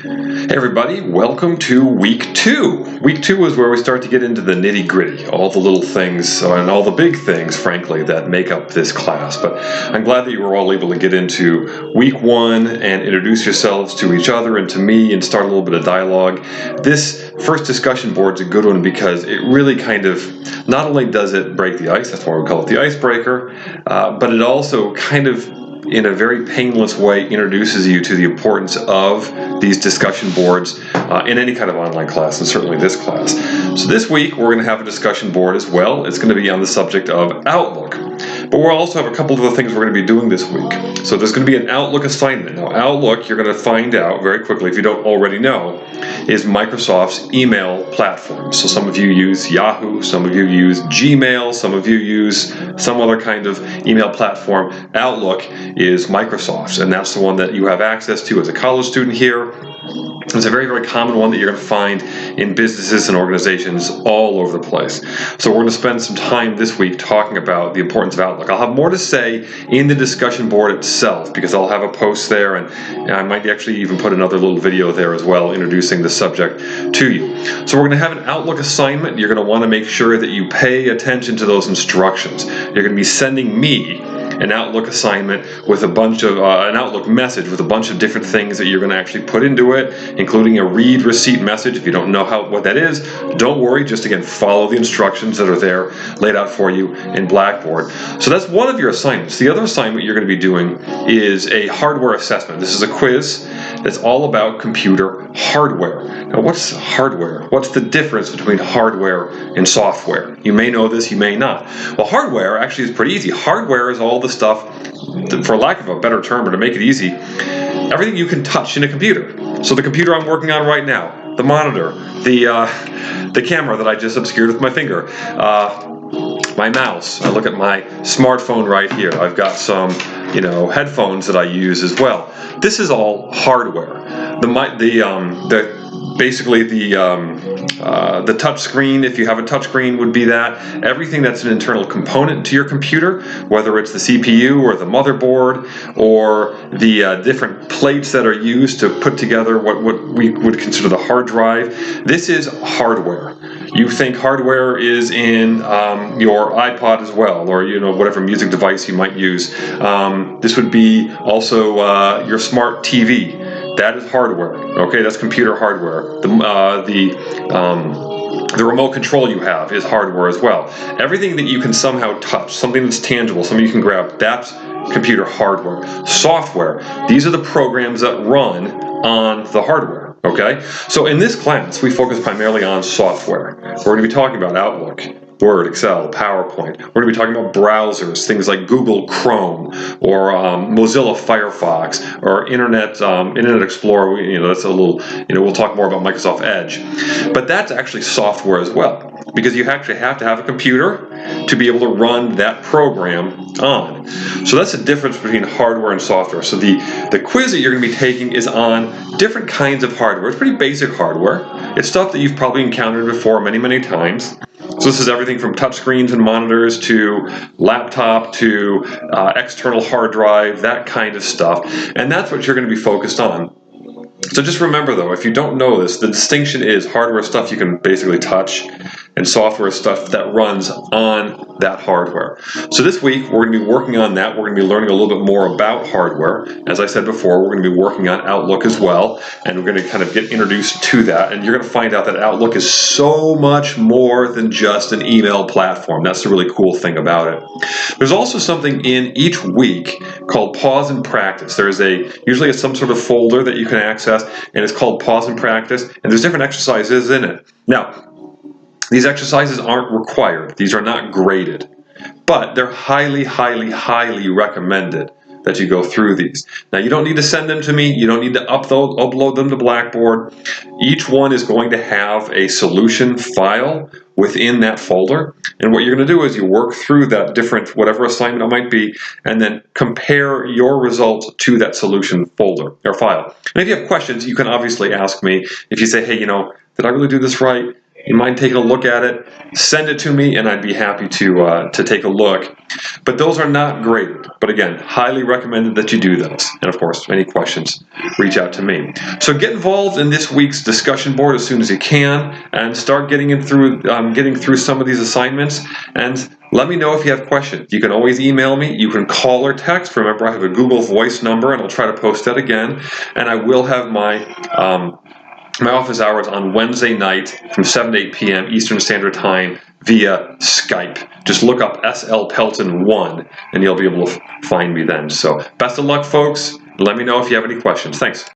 Hey everybody, welcome to week 2. Week 2 is where we start to get into the nitty-gritty, all the little things and all the big things, frankly, that make up this class. But I'm glad that you were all able to get into week 1 and introduce yourselves to each other and to me and start a little bit of dialogue. This first discussion board is a good one because it really kind of, not only does it break the ice, that's why we call it the icebreaker, but it also kind of in a very painless way introduces you to the importance of these discussion boards in any kind of online class, and certainly this class. So this week we're going to have a discussion board as well. It's going to be on the subject of Outlook. But we'll also have a couple of other things we're going to be doing this week. So there's going to be an Outlook assignment. Now Outlook, you're going to find out very quickly, if you don't already know, is Microsoft's email platform. So some of you use Yahoo, some of you use Gmail, some of you use some other kind of email platform. Outlook is Microsoft's, and that's the one that you have access to as a college student here. It's a very, very common one that you're going to find in businesses and organizations all over the place. So we're going to spend some time this week talking about the importance of Outlook. I'll have more to say in the discussion board itself because I'll have a post there, and I might actually even put another little video there as well introducing the subject to you. So we're going to have an Outlook assignment. You're going to want to make sure that you pay attention to those instructions. You're going to be sending me an Outlook assignment with a bunch of, an Outlook message with a bunch of different things that you're going to actually put into it, including a read receipt message. If you don't know what that is, don't worry, just again follow the instructions that are there laid out for you in Blackboard. So that's one of your assignments. The other assignment you're going to be doing is a hardware assessment. This is a quiz that's all about computer hardware. Now what's hardware? What's the difference between hardware and software? You may know this, you may not. Well, hardware actually is pretty easy. Hardware is all the stuff, for lack of a better term, or to make it easy, everything you can touch in a computer. So the computer I'm working on right now, the monitor, the camera that I just obscured with my finger, my mouse. I look at my smartphone right here. I've got some, headphones that I use as well. This is all hardware. Basically the touch screen, if you have a touch screen, would be that. Everything that's an internal component to your computer, whether it's the CPU or the motherboard or the different plates that are used to put together what we would consider the hard drive, this is hardware. You think hardware is in your iPod as well, or whatever music device you might use. This would be also your smart TV. That is hardware. Okay, that's computer hardware. The remote control you have is hardware as well. Everything that you can somehow touch, something that's tangible, something you can grab, that's computer hardware. Software, these are the programs that run on the hardware. Okay, so in this class we focus primarily on software. We're going to be talking about Outlook, Word, Excel, PowerPoint. We're going to be talking about browsers, things like Google Chrome or Mozilla Firefox or Internet Explorer. That's a little. We'll talk more about Microsoft Edge, but that's actually software as well, because you actually have to have a computer to be able to run that program on. So that's the difference between hardware and software. So the quiz that you're going to be taking is on different kinds of hardware. It's pretty basic hardware. It's stuff that you've probably encountered before many, many times. So this is everything from touch screens and monitors to laptop to external hard drive, that kind of stuff. And that's what you're going to be focused on. So just remember though, if you don't know this, the distinction is hardware stuff you can basically touch and software stuff that runs on that hardware. So this week we're going to be working on that. We're going to be learning a little bit more about hardware. As I said before, we're going to be working on Outlook as well, and we're going to kind of get introduced to that, and you're going to find out that Outlook is so much more than just an email platform. That's the really cool thing about it. There's also something in each week called Pause and Practice. There's usually some sort of folder that you can access, and it's called Pause and Practice, and there's different exercises in it. Now, these exercises aren't required. These are not graded, but they're highly, highly, highly recommended that you go through these. Now, you don't need to send them to me. You don't need to upload them to Blackboard. Each one is going to have a solution file within that folder. And what you're going to do is you work through that different, whatever assignment it might be, and then compare your results to that solution folder or file. And if you have questions, you can obviously ask me. If you say, hey, did I really do this right? you mind taking a look at it, send it to me and I'd be happy to take a look. But those are not graded. But again, highly recommended that you do those. And of course, any questions, reach out to me. So get involved in this week's discussion board as soon as you can and start getting through some of these assignments. And let me know if you have questions. You can always email me. You can call or text. Remember, I have a Google Voice number, and I'll try to post that again. And I will have my office hours on Wednesday night from 7 to 8 p.m. Eastern Standard Time via Skype. Just look up SL Pelton 1, and you'll be able to find me then. So best of luck, folks. Let me know if you have any questions. Thanks.